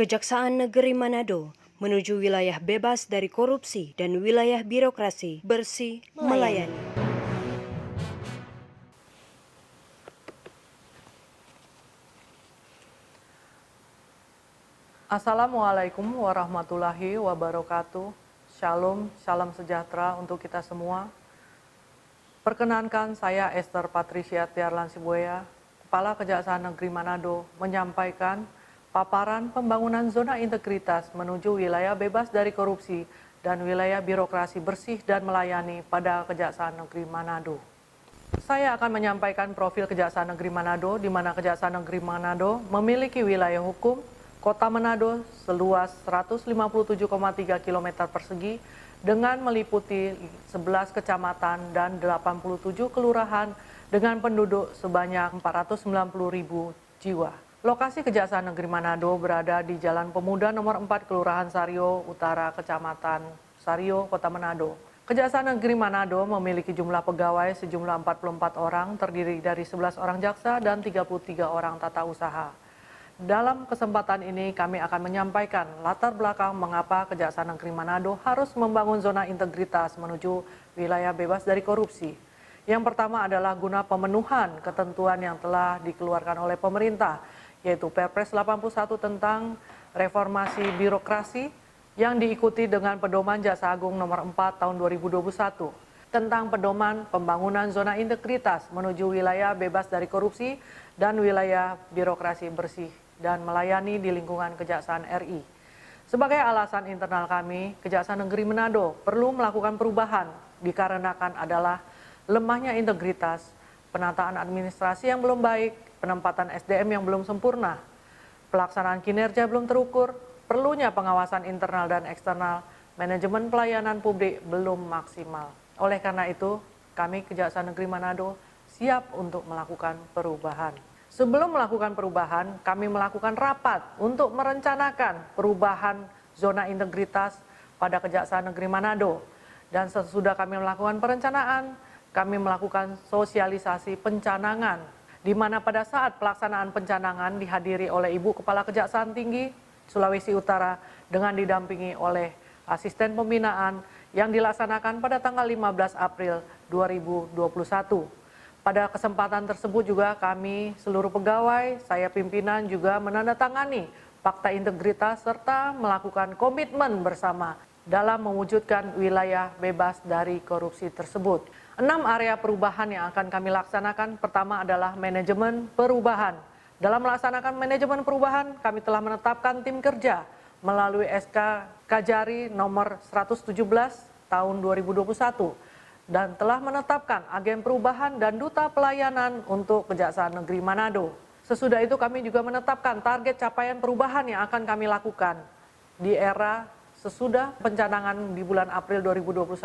Kejaksaan Negeri Manado menuju wilayah bebas dari korupsi dan wilayah birokrasi bersih melayani. Assalamualaikum warahmatullahi wabarakatuh. Shalom, salam sejahtera untuk kita semua. Perkenankan saya Esther Patricia Tiarlan Sibuaya, Kepala Kejaksaan Negeri Manado, menyampaikan paparan pembangunan zona integritas menuju wilayah bebas dari korupsi dan wilayah birokrasi bersih dan melayani pada Kejaksaan Negeri Manado. Saya akan menyampaikan profil Kejaksaan Negeri Manado, di mana Kejaksaan Negeri Manado memiliki wilayah hukum Kota Manado seluas 157,3 km persegi dengan meliputi 11 kecamatan dan 87 kelurahan dengan penduduk sebanyak 490.000 jiwa. Lokasi Kejaksaan Negeri Manado berada di Jalan Pemuda nomor 4 Kelurahan Sario Utara, Kecamatan Sario, Kota Manado. Kejaksaan Negeri Manado memiliki jumlah pegawai sejumlah 44 orang, terdiri dari 11 orang jaksa dan 33 orang tata usaha. Dalam kesempatan ini kami akan menyampaikan latar belakang mengapa Kejaksaan Negeri Manado harus membangun zona integritas menuju wilayah bebas dari korupsi. Yang pertama adalah guna pemenuhan ketentuan yang telah dikeluarkan oleh pemerintah, yaitu Perpres 81 tentang reformasi birokrasi yang diikuti dengan Pedoman Jaksa Agung nomor 4 tahun 2021 tentang pedoman pembangunan zona integritas menuju wilayah bebas dari korupsi dan wilayah birokrasi bersih dan melayani di lingkungan Kejaksaan RI. Sebagai alasan internal kami, Kejaksaan Negeri Manado perlu melakukan perubahan dikarenakan adalah lemahnya integritas, penataan administrasi yang belum baik, penempatan SDM yang belum sempurna, pelaksanaan kinerja belum terukur, perlunya pengawasan internal dan eksternal, manajemen pelayanan publik belum maksimal. Oleh karena itu, kami Kejaksaan Negeri Manado siap untuk melakukan perubahan. Sebelum melakukan perubahan, kami melakukan rapat untuk merencanakan perubahan zona integritas pada Kejaksaan Negeri Manado. Dan sesudah kami melakukan perencanaan, kami melakukan sosialisasi pencanangan, di mana pada saat pelaksanaan pencanangan dihadiri oleh Ibu Kepala Kejaksaan Tinggi Sulawesi Utara dengan didampingi oleh asisten pembinaan yang dilaksanakan pada tanggal 15 April 2021. Pada kesempatan tersebut juga kami seluruh pegawai, saya pimpinan juga menandatangani fakta integritas serta melakukan komitmen bersama dalam mewujudkan wilayah bebas dari korupsi tersebut. 6 area perubahan yang akan kami laksanakan, pertama adalah manajemen perubahan. Dalam melaksanakan manajemen perubahan, kami telah menetapkan tim kerja melalui SK Kajari nomor 117 tahun 2021 dan telah menetapkan agen perubahan dan duta pelayanan untuk Kejaksaan Negeri Manado. Sesudah itu kami juga menetapkan target capaian perubahan yang akan kami lakukan di era sesudah pencanangan di bulan April 2021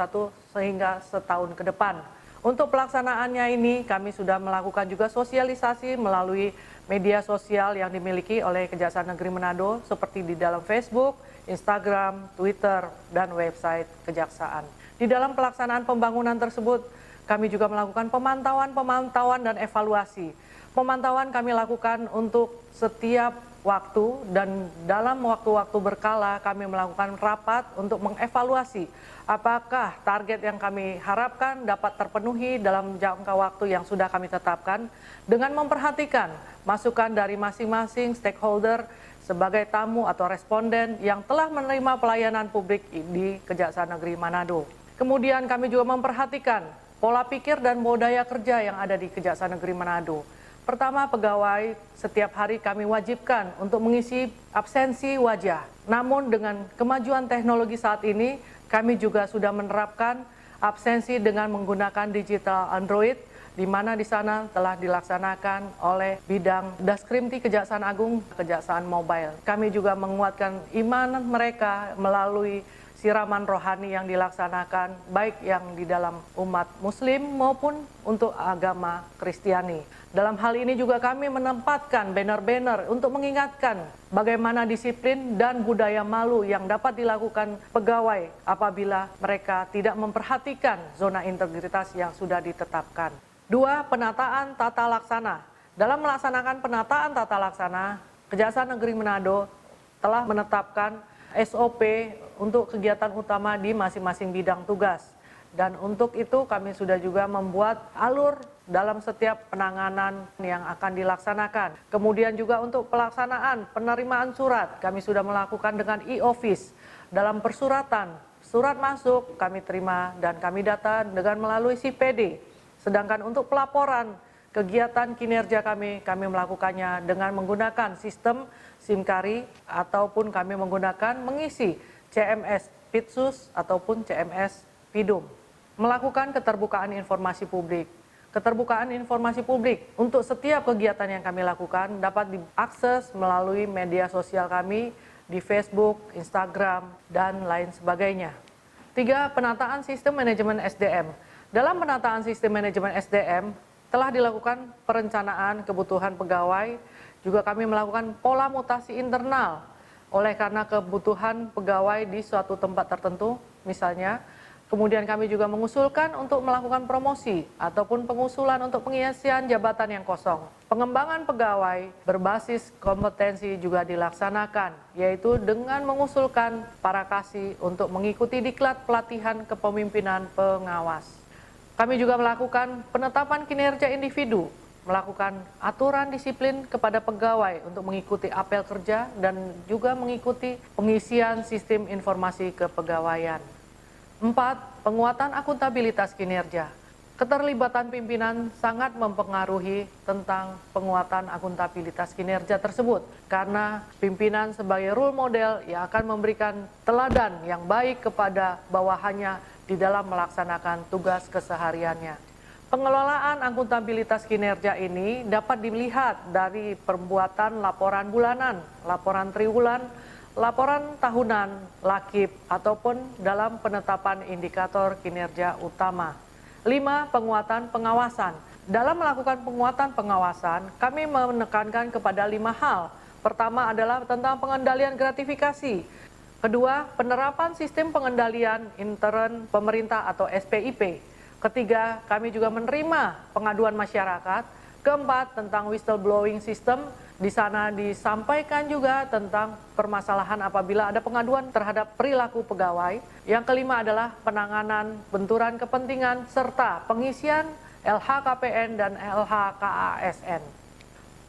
sehingga setahun ke depan. Untuk pelaksanaannya ini kami sudah melakukan juga sosialisasi melalui media sosial yang dimiliki oleh Kejaksaan Negeri Manado seperti di dalam Facebook, Instagram, Twitter, dan website Kejaksaan. Di dalam pelaksanaan pembangunan tersebut, kami juga melakukan pemantauan dan evaluasi. Pemantauan kami lakukan untuk setiap waktu dan dalam waktu-waktu berkala kami melakukan rapat untuk mengevaluasi apakah target yang kami harapkan dapat terpenuhi dalam jangka waktu yang sudah kami tetapkan dengan memperhatikan masukan dari masing-masing stakeholder sebagai tamu atau responden yang telah menerima pelayanan publik di Kejaksaan Negeri Manado. Kemudian kami juga memperhatikan pola pikir dan budaya kerja yang ada di Kejaksaan Negeri Manado. Pertama, pegawai setiap hari kami wajibkan untuk mengisi absensi wajah. Namun dengan kemajuan teknologi saat ini, kami juga sudah menerapkan absensi dengan menggunakan digital Android, di mana di sana telah dilaksanakan oleh bidang Daskrimti Kejaksaan Agung, Kejaksaan Mobile. Kami juga menguatkan iman mereka melalui siraman rohani yang dilaksanakan baik yang di dalam umat Muslim maupun untuk agama Kristiani. Dalam hal ini juga kami menempatkan banner-banner untuk mengingatkan bagaimana disiplin dan budaya malu yang dapat dilakukan pegawai apabila mereka tidak memperhatikan zona integritas yang sudah ditetapkan. 2. Penataan tata laksana. Dalam melaksanakan penataan tata laksana, Kejaksaan Negeri Manado telah menetapkan SOP untuk kegiatan utama di masing-masing bidang tugas. Dan untuk itu kami sudah juga membuat alur dalam setiap penanganan yang akan dilaksanakan. Kemudian juga untuk pelaksanaan penerimaan surat, kami sudah melakukan dengan e-office. Dalam persuratan, surat masuk kami terima dan kami data dengan melalui CPD. Sedangkan untuk pelaporan kegiatan kinerja kami melakukannya dengan menggunakan sistem SIMKARI ataupun kami mengisi CMS Pitsus ataupun CMS Pidum. Melakukan keterbukaan informasi publik. Keterbukaan informasi publik untuk setiap kegiatan yang kami lakukan dapat diakses melalui media sosial kami di Facebook, Instagram, dan lain sebagainya. 3. Penataan sistem manajemen SDM. Dalam penataan sistem manajemen SDM, telah dilakukan perencanaan kebutuhan pegawai, juga kami melakukan pola mutasi internal oleh karena kebutuhan pegawai di suatu tempat tertentu, misalnya. Kemudian kami juga mengusulkan untuk melakukan promosi ataupun pengusulan untuk pengisian jabatan yang kosong. Pengembangan pegawai berbasis kompetensi juga dilaksanakan, yaitu dengan mengusulkan para kasih untuk mengikuti diklat pelatihan kepemimpinan pengawas. Kami juga melakukan penetapan kinerja individu, melakukan aturan disiplin kepada pegawai untuk mengikuti apel kerja dan juga mengikuti pengisian sistem informasi kepegawaian. 4. Penguatan akuntabilitas kinerja. Keterlibatan pimpinan sangat mempengaruhi tentang penguatan akuntabilitas kinerja tersebut karena pimpinan sebagai role model yang akan memberikan teladan yang baik kepada bawahannya di dalam melaksanakan tugas kesehariannya. Pengelolaan akuntabilitas kinerja ini dapat dilihat dari pembuatan laporan bulanan, laporan triwulan, laporan tahunan, lakip, ataupun dalam penetapan indikator kinerja utama. 5. Penguatan pengawasan. Dalam melakukan penguatan pengawasan, kami menekankan kepada 5 hal. Pertama adalah tentang pengendalian gratifikasi. Kedua, penerapan sistem pengendalian intern pemerintah atau SPIP. Ketiga, kami juga menerima pengaduan masyarakat. Keempat, tentang whistleblowing system. Di sana disampaikan juga tentang permasalahan apabila ada pengaduan terhadap perilaku pegawai. Yang kelima adalah penanganan benturan kepentingan serta pengisian LHKPN dan LHKASN.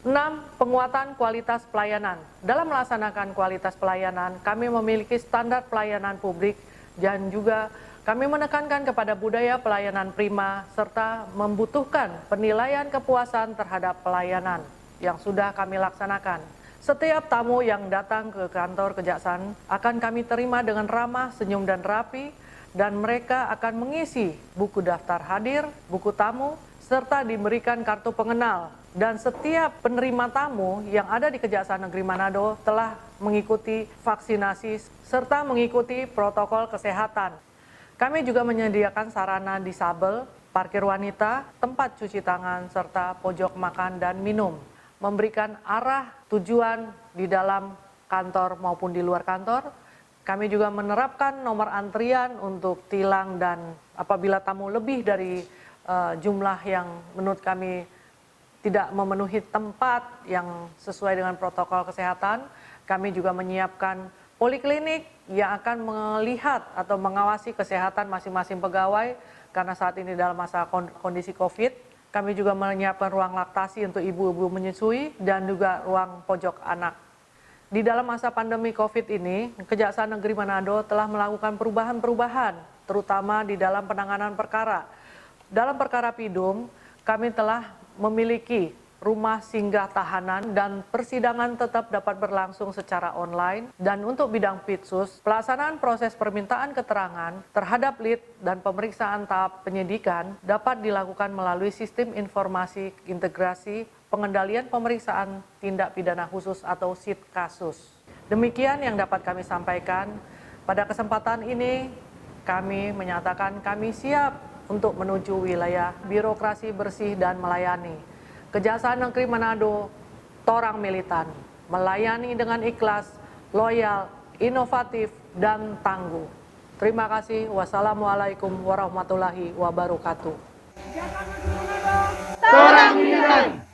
6. Penguatan kualitas pelayanan. Dalam melaksanakan kualitas pelayanan, kami memiliki standar pelayanan publik dan juga kami menekankan kepada budaya pelayanan prima serta membutuhkan penilaian kepuasan terhadap pelayanan yang sudah kami laksanakan. Setiap tamu yang datang ke kantor kejaksaan akan kami terima dengan ramah, senyum, dan rapi, dan mereka akan mengisi buku daftar hadir, buku tamu, serta diberikan kartu pengenal. Dan setiap penerima tamu yang ada di Kejaksaan Negeri Manado telah mengikuti vaksinasi serta mengikuti protokol kesehatan. Kami juga menyediakan sarana disabel, parkir wanita, tempat cuci tangan, serta pojok makan dan minum. Memberikan arah tujuan di dalam kantor maupun di luar kantor. Kami juga menerapkan nomor antrian untuk tilang dan apabila tamu lebih dari jumlah yang menurut kami tidak memenuhi tempat yang sesuai dengan protokol kesehatan, kami juga menyiapkan poliklinik yang akan melihat atau mengawasi kesehatan masing-masing pegawai karena saat ini dalam masa kondisi COVID. Kami juga menyiapkan ruang laktasi untuk ibu-ibu menyusui dan juga ruang pojok anak. Di dalam masa pandemi COVID ini, Kejaksaan Negeri Manado telah melakukan perubahan-perubahan, terutama di dalam penanganan perkara. Dalam perkara Pidum, kami telah memiliki rumah singgah tahanan dan persidangan tetap dapat berlangsung secara online. Dan untuk bidang Pitsus, pelaksanaan proses permintaan keterangan terhadap lead dan pemeriksaan tahap penyidikan dapat dilakukan melalui sistem informasi integrasi pengendalian pemeriksaan tindak pidana khusus atau SIT kasus. Demikian yang dapat kami sampaikan. Pada kesempatan ini, kami menyatakan kami siap untuk menuju wilayah birokrasi bersih dan melayani. Kejaksaan Negeri Manado, Torang Militan, melayani dengan ikhlas, loyal, inovatif, dan tangguh. Terima kasih. Wassalamualaikum warahmatullahi wabarakatuh. Torang Militan.